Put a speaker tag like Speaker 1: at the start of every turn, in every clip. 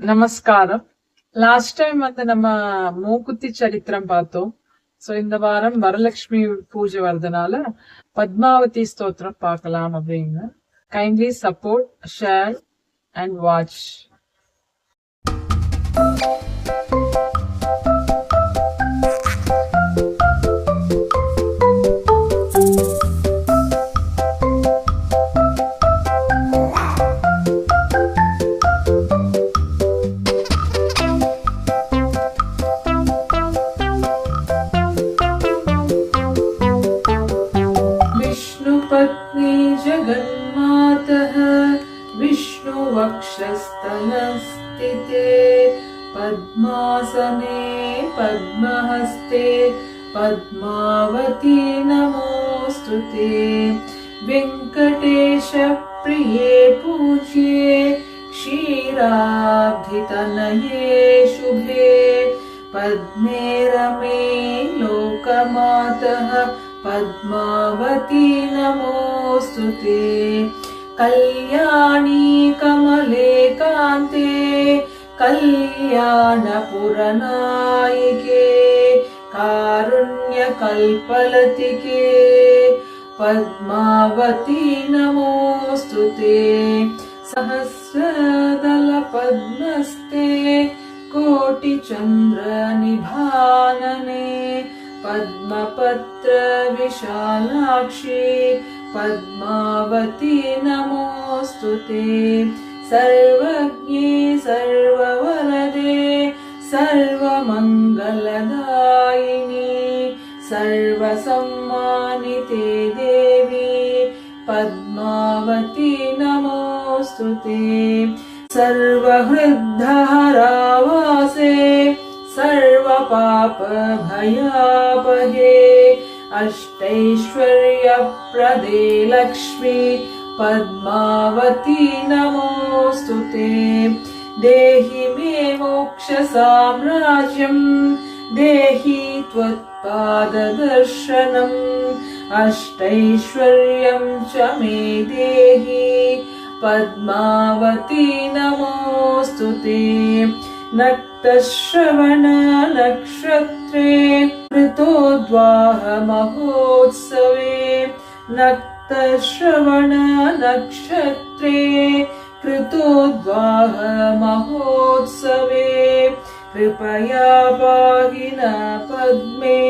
Speaker 1: நமஸ்காரம். Last time நம்ம மூக்குத்தி சரித்திரம் பார்த்தோம். ஸோ இந்த வாரம் வரலட்சுமி பூஜை வர்றதுனால பத்மாவதி ஸ்தோத்திரம் பார்க்கலாம் அப்படின்னு. Kindly support, share and watch.
Speaker 2: पत्नी जगन्मातः विष्णुवक्षस्थलस्थिते पद्मासने पद्महस्ते पद्मावती नमोऽस्तुते। वेङ्कटेश प्रिये पूज्ये क्षीराब्धितनये शुभे पद्मे रमे लोकमातः पद्मावती नमोऽस्तुते। कल्याणी कमले कान्ते कल्याणपुरनायिके कारुण्यकल्पलतिके पद्मावती नमोऽस्तुते। सहस्रदलपद्मस्ते कोटिचन्द्रनिभानने पद्मपत्र विशालाक्षी पद्मावती नमोऽस्तुते। सर्वज्ञे सर्ववरदे सर्वमङ्गलदायिनी सर्वसम्मानिते देवी पद्मावती नमोऽस्तुते। सर्वहृद्धारावासे सर्वपापभयापहे अष्टैश्वर्यप्रदे लक्ष्मी पद्मावती नमोऽस्तुते। देहि मे मोक्षसाम्राज्यं देहि त्वत्पाददर्शनम् अष्टैश्वर्यं च मे देहि पद्मावती नमोऽस्तुते। नक्तश्रवण नक्षत्रे ऋतोद्वाह महोत्सवे नक्तश्रवण नक्षत्रे कृतोद्वाह महोत्सवे कृपया पाहि न पद्मे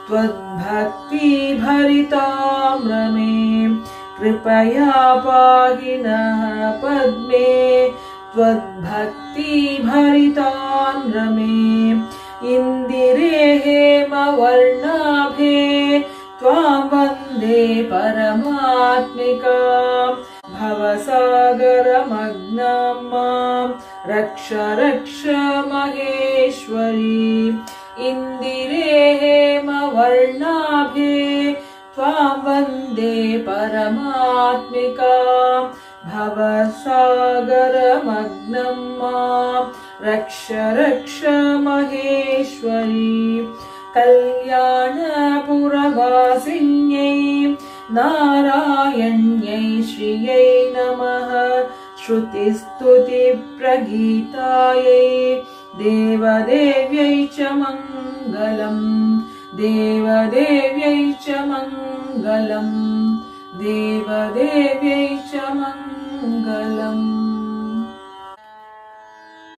Speaker 2: त्वद्भक्ति भरिताम्रमे कृपया पाहि न पद्मे त्वद्भक्ति भरिताम्रमे। इन्दिरे हेमवर्णाभे त्वां वन्दे परमात्मिकां भवसागरमग्नां मां रक्ष रक्ष महेश्वरी। इन्दिरे हेमवर्णाभे त्वां वन्दे परमात्मिकां भवसागरमग्नं मां रक्ष रक्ष महेश्वरी। कल्याणपुरवासिन्यै नारायण्यै श्रियै नमः। श्रुतिस्तुतिप्रगीतायै देवदेव्यै च मङ्गलम् देवदेव्यै च मङ्गलम् देवदेव्यै च मङ्गलम्।